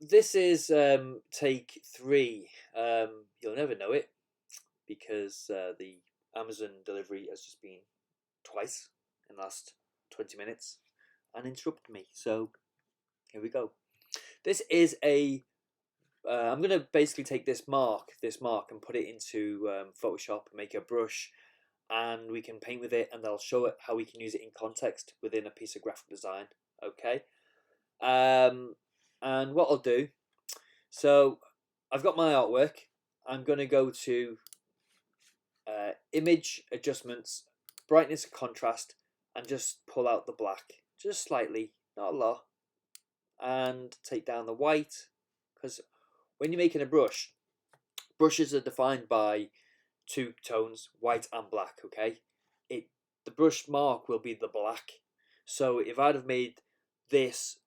this is take 3. You'll never know it because the Amazon delivery has just been twice in the last 20 minutes and interrupted me. So here we go. This is a. I'm gonna basically take this mark, and put it into Photoshop, make a brush, and we can paint with it, and I'll show it how we can use it in context within a piece of graphic design. Okay. And what I'll do. So I've got my artwork. I'm gonna go to image adjustments, brightness and contrast, and just pull out the black just slightly, not a lot, and take down the white, because when you're making a brush, brushes are defined by two tones, white and black. Okay, the brush mark will be the black. So if I'd have made this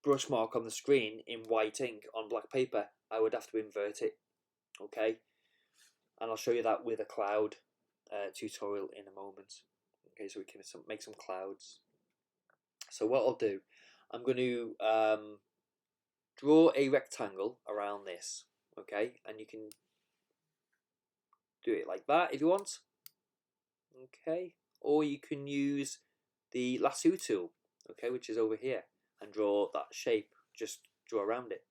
brush mark on the screen in white ink on black paper, I would have to invert it. Okay, and I'll show you that with a cloud tutorial in a moment. Okay, so we can make some clouds. So what I'll do, I'm going to draw a rectangle around this. Okay, and you can do it like that if you want. Okay, or you can use the lasso tool, okay, which is over here, and draw that shape. Just draw around it.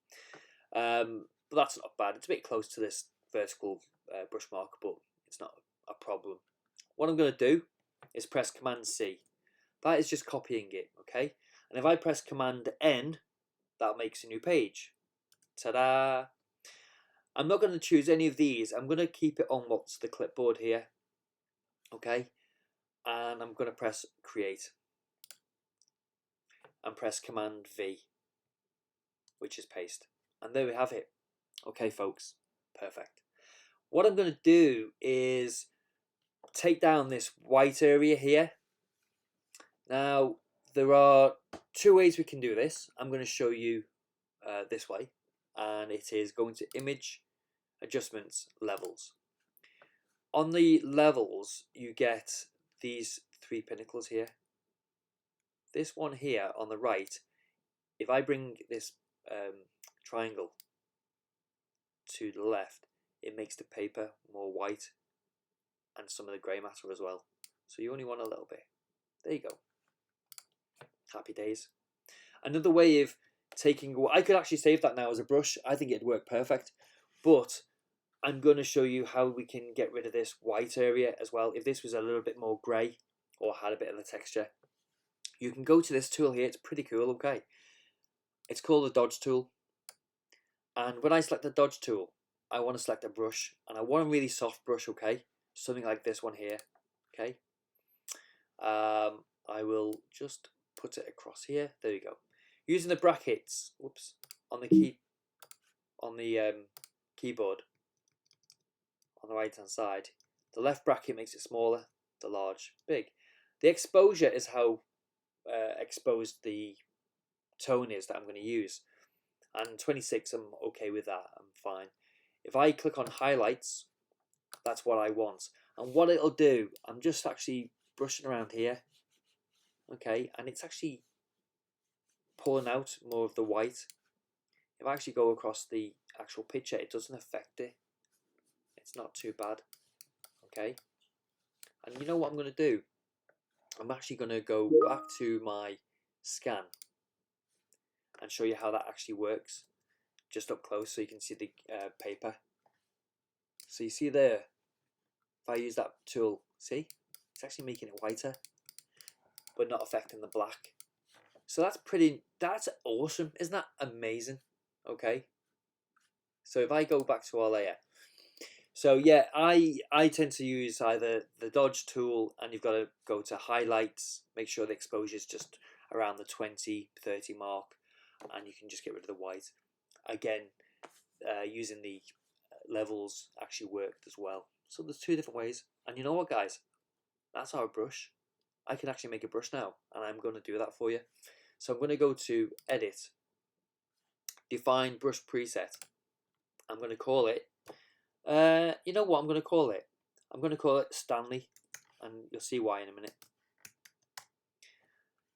But that's not bad. It's a bit close to this vertical brush mark, but it's not a problem. What I'm going to do is press Command C. That is just copying it, okay? And if I press Command N, that makes a new page. Ta-da! I'm not going to choose any of these. I'm going to keep it on what's the clipboard here, okay? And I'm going to press Create and press Command V, which is paste. And there we have it. Okay, folks, perfect. What I'm going to do is take down this white area here. Now, there are two ways we can do this. I'm going to show you this way, and it is going to Image, Adjustments, Levels. On the levels, you get these three pinnacles here. This one here on the right, if I bring this triangle to the left, it makes the paper more white and some of the grey matter as well. So you only want a little bit. There you go. Happy days. Another way of taking, I could actually save that now as a brush. I think it'd work perfect, but I'm going to show you how we can get rid of this white area as well. If this was a little bit more grey or had a bit of the texture, you can go to this tool here. It's pretty cool. Okay, it's called the dodge tool, and when I select the dodge tool, I want to select a brush, and I want a really soft brush. Okay, something like this one here. Okay, I will just put it across here. There you go. Using the brackets, whoops, on the keyboard on the right hand side, the left bracket makes it smaller, the large big. The exposure is how exposed the tone is that I'm going to use, and 26, I'm okay with that. I'm fine. If I click on highlights, that's what I want, and what it'll do, I'm just actually brushing around here. Okay, and it's actually pulling out more of the white. If I actually go across the actual picture, it doesn't affect it. It's not too bad. Okay, and you know what I'm going to do? I'm actually going to go back to my scan and show you how that actually works, just up close so you can see the paper. So you see there, if I use that tool, see, it's actually making it whiter, but not affecting the black. So that's awesome. Isn't that amazing? Okay, so if I go back to our layer, so yeah, I tend to use either the dodge tool, and you've got to go to highlights, make sure the exposure is just around the 20-30 mark, and you can just get rid of the white. Again, using the levels actually worked as well. So there's two different ways, and you know what, guys, that's our brush. I can actually make a brush now, and I'm going to do that for you. So I'm going to go to Edit, Define Brush Preset. I'm going to call it, you know what I'm going to call it? I'm going to call it Stanley, and you'll see why in a minute.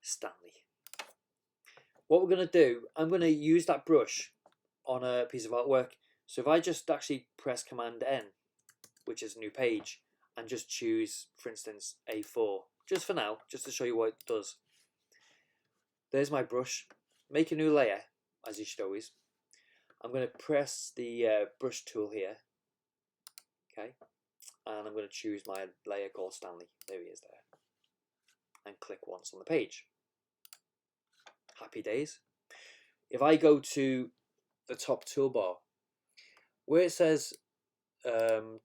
Stanley. What we're going to do, I'm going to use that brush on a piece of artwork. So if I just actually press Command N, which is a new page, and just choose, for instance, A4, just for now, just to show you what it does. There's my brush. Make a new layer, as you should always. I'm going to press the brush tool here, okay, and I'm going to choose my layer called Stanley. There he is there. And click once on the page. Happy days. If I go to the top toolbar, where it says the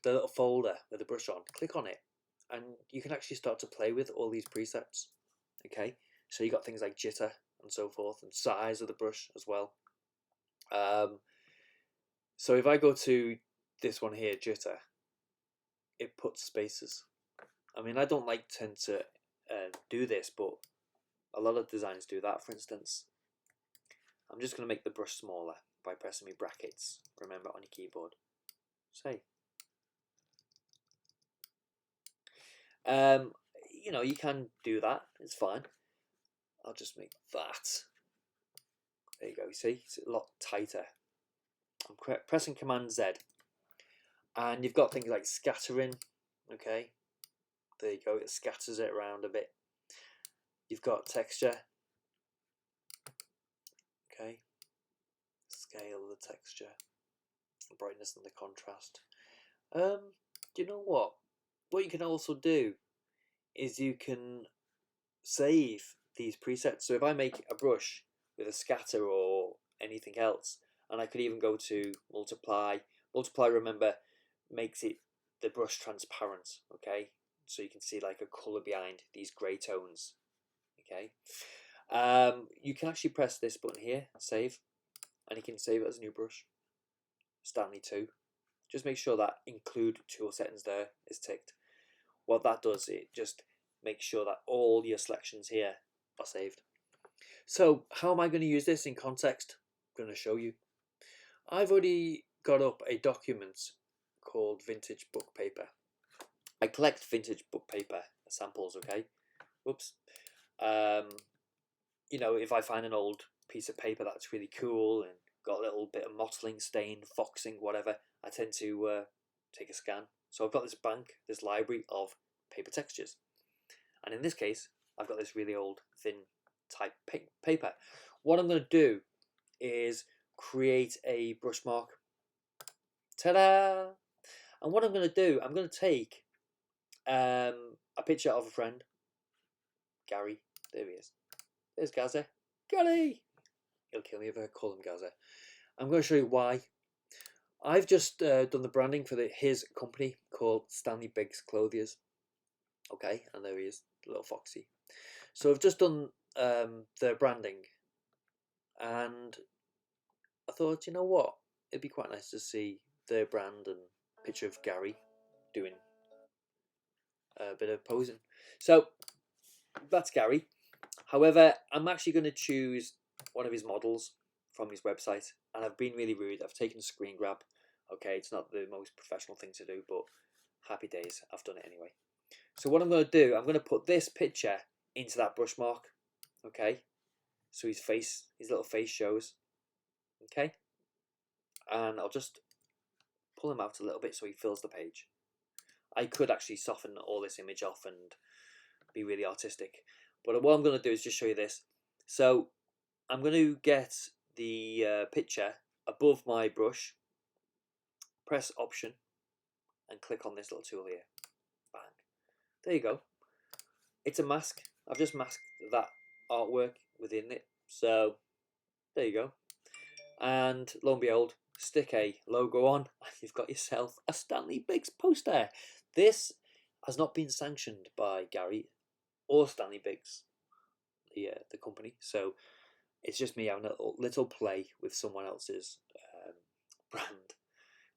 little folder with the brush on, click on it, and you can actually start to play with all these presets. Okay, so you got things like jitter and so forth, and size of the brush as well. So if I go to this one here, jitter, it puts spaces. I mean, I don't tend to do this, but a lot of designs do that. For instance, I'm just going to make the brush smaller by pressing my brackets. Remember, on your keyboard. Say. You know, you can do that. It's fine. I'll just make that. There you go. You see, it's a lot tighter. I'm pressing Command Z, and you've got things like scattering. Okay, there you go. It scatters it around a bit. You've got texture. Okay, scale the texture, the brightness and the contrast. You know what? What you can also do is you can save these presets. So if I make a brush with a scatter or anything else, and I could even go to multiply. Multiply, remember, makes it the brush transparent. Okay, so you can see like a color behind these gray tones. Okay, you can actually press this button here, save, and you can save it as a new brush, Stanley 2. Just make sure that include tool settings there is ticked. What that does, it just makes sure that all your selections here are saved. So how am I going to use this in context? I'm going to show you. I've already got up a document called Vintage Book Paper. I collect vintage book paper samples, okay? Whoops. You know, if I find an old piece of paper that's really cool and got a little bit of mottling, stain, foxing, whatever, I tend to take a scan. So I've got this bank, this library of paper textures. And in this case, I've got this really old, thin type paper. What I'm going to do is create a brush mark. Ta-da! And what I'm going to do, I'm going to take a picture of a friend, Gary. There he is. There's Gaza. Gary! He'll kill me if I call him Gaza. I'm going to show you why. I've just done the branding for his company called Stanley Biggs Clothiers. Okay, and there he is, little foxy. So I've just done the branding, and I thought, you know what, it'd be quite nice to see their brand and picture of Gary doing a bit of posing. So that's Gary. However, I'm actually going to choose one of his models from his website, and I've been really rude. I've taken a screen grab. Okay, it's not the most professional thing to do, but happy days, I've done it anyway. So what I'm going to do, I'm going to put this picture into that brush mark. Okay, so his little face shows. Okay, and I'll just pull him out a little bit so he fills the page. I could actually soften all this image off and be really artistic, but what I'm going to do is just show you this. So I'm going to get the picture above my brush, press Option, and click on this little tool here. Bang. There you go. It's a mask. I've just masked that artwork within it. So there you go. And lo and behold, stick a logo on, and you've got yourself a Stanley Biggs poster. This has not been sanctioned by Gary or Stanley Biggs, the company. So it's just me having a little play with someone else's brand,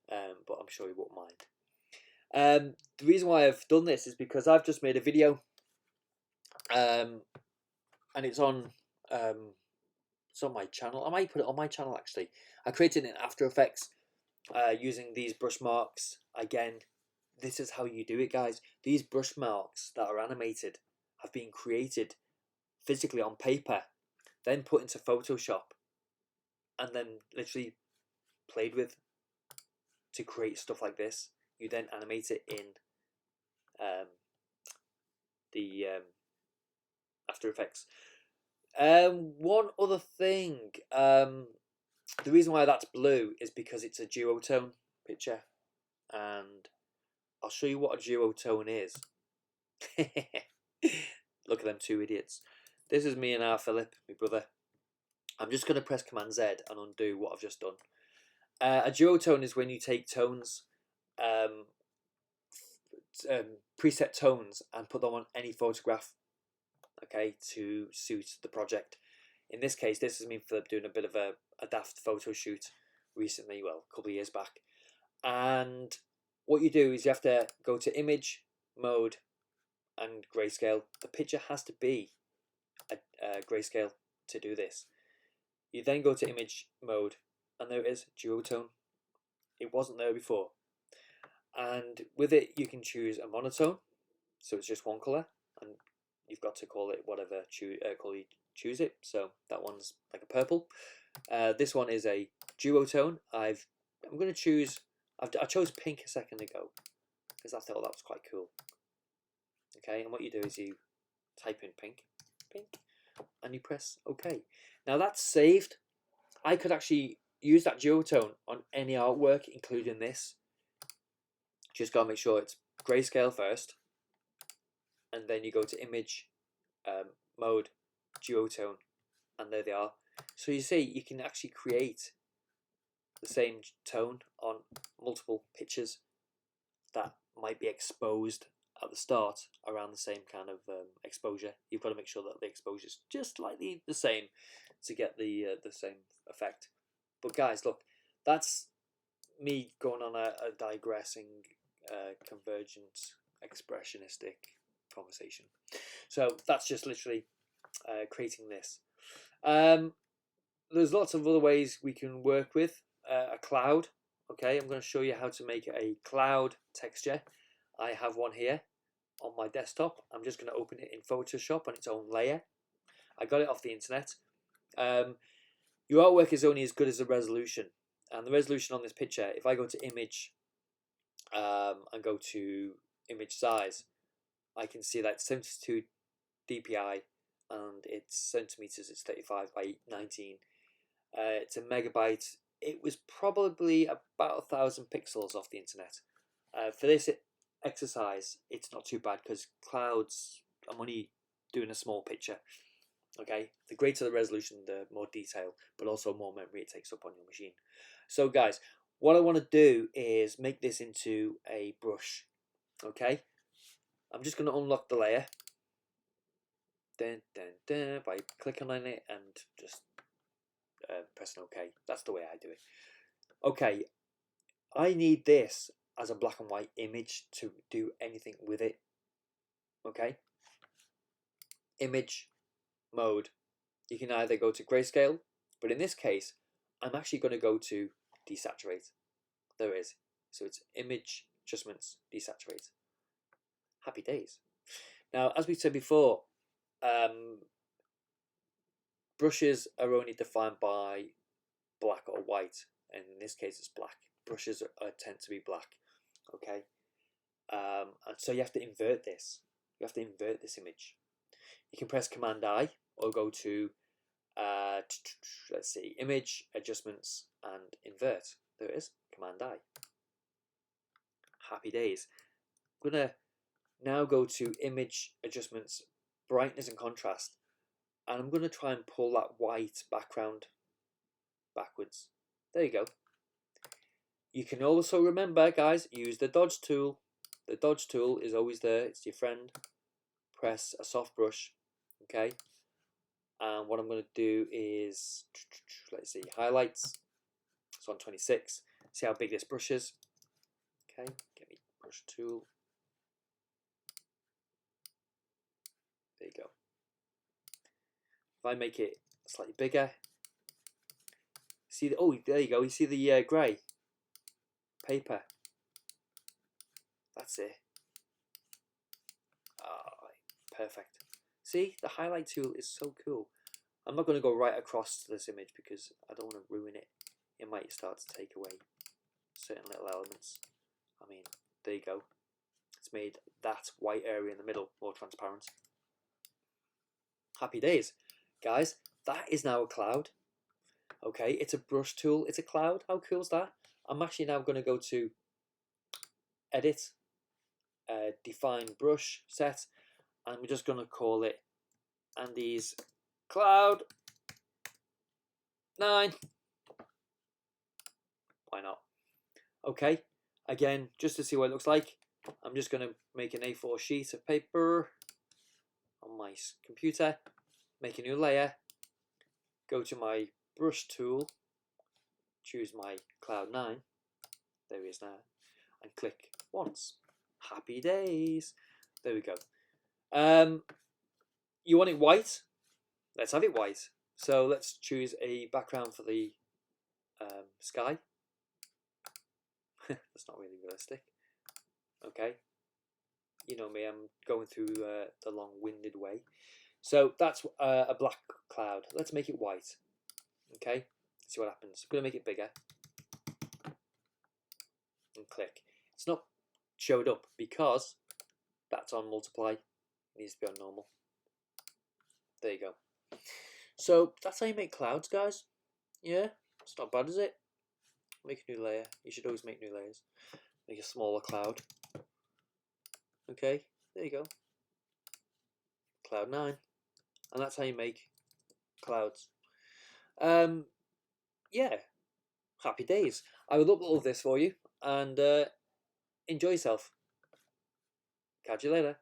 but I'm sure you won't mind. The reason why I've done this is because I've just made a video, and it's on my channel. I might put it on my channel actually. I created it in After Effects using these brush marks. Again, this is how you do it, guys. These brush marks that are animated have been created physically on paper, then put into Photoshop, and then literally played with to create stuff like this. You then animate it in the After Effects. One other thing, the reason why that's blue is because it's a duotone picture, and I'll show you what a duotone is. Look at them two idiots. This is me and R. Philip, my brother. I'm just going to press Command Z and undo what I've just done. A duotone is when you take tones, preset tones, and put them on any photograph, okay, to suit the project. In this case, this is me and Philip doing a bit of a daft photo shoot recently, well, a couple of years back. And what you do is you have to go to Image, Mode, and Grayscale. The picture has to be a grayscale to do this. You then go to Image Mode, and there it is, duotone. It wasn't there before. And with it, you can choose a monotone, so it's just one color, and you've got to call it whatever color you choose it. So that one's like a purple. This one is a duotone. I'm going to choose. I chose pink a second ago because I thought that was quite cool. Okay, and what you do is you type in pink, and you press OK. Now that's saved. I could actually use that duotone on any artwork, including this. Just gotta make sure it's grayscale first, and then you go to Image, Mode, duotone, and there they are. So you see, you can actually create the same tone on multiple pictures that might be exposed at the start around the same kind of exposure. You've got to make sure that the exposure is just slightly the same to get the same effect. But guys, look, that's me going on a digressing, convergent, expressionistic conversation. So that's just literally creating this. There's lots of other ways we can work with a cloud. Okay, I'm going to show you how to make a cloud texture. I have one here on my desktop. I'm just going to open it in Photoshop on its own layer. I got it off the internet. Your artwork is only as good as the resolution. And the resolution on this picture, if I go to Image and go to Image Size, I can see that 72 dpi and it's centimeters, it's 35 by 19. It's a megabyte. It was probably about 1,000 pixels off the internet. For this exercise, it's not too bad because clouds, I'm only doing a small picture. Okay, the greater the resolution, the more detail, but also more memory it takes up on your machine. So guys, what I want to do is make this into a brush. Okay, I'm just going to unlock the layer by clicking on it and just pressing OK. That's the way I do it. Okay, I need this as a black and white image to do anything with it. Okay, Image, Mode. You can either go to Grayscale, but in this case, I'm actually going to go to Desaturate. There it is. So it's Image, Adjustments, Desaturate. Happy days. Now, as we said before, brushes are only defined by black or white, and in this case it's black. Brushes tend to be black. Okay, and so you have to invert this. You have to invert this image. You can press Command I or go to let's see, Image, Adjustments, and Invert. There it is, Command I. Happy days. I'm gonna now go to Image, Adjustments, Brightness and Contrast, and I'm gonna try and pull that white background backwards. There you go. You can also remember, guys, use the dodge tool. The dodge tool is always there. It's your friend. Press a soft brush. Okay. And what I'm going to do is, let's see, highlights. It's on 26. See how big this brush is. Okay. Get me brush tool. There you go. If I make it slightly bigger, see the, oh, there you go. You see the grey paper. That's it. Oh, perfect. See, the highlight tool is so cool. I'm not going to go right across to this image because I don't want to ruin it. It might start to take away certain little elements. I mean, there you go. It's made that white area in the middle more transparent. Happy days. Guys, that is now a cloud. Okay, it's a brush tool. It's a cloud. How cool is that? I'm actually now going to go to Edit, Define Brush Set, and we're just going to call it Andy's Cloud 9. Why not? Okay, again, just to see what it looks like, I'm just going to make an A4 sheet of paper on my computer, make a new layer, go to my brush tool, choose my Cloud 9, there he is now, and click once. Happy days. There we go. You want it white? Let's have it white. So let's choose a background for the sky. That's not really realistic. Okay. You know me, I'm going through the long-winded way. So that's a black cloud. Let's make it white. Okay. See what happens. I'm going to make it bigger. And click. It's not showed up because that's on multiply. It needs to be on normal. There you go. So that's how you make clouds, guys. Yeah, it's not bad, is it? Make a new layer. You should always make new layers. Make a smaller cloud. Okay, there you go. Cloud 9. And that's how you make clouds. Yeah, happy days. I will upload this for you and enjoy yourself. Catch you later.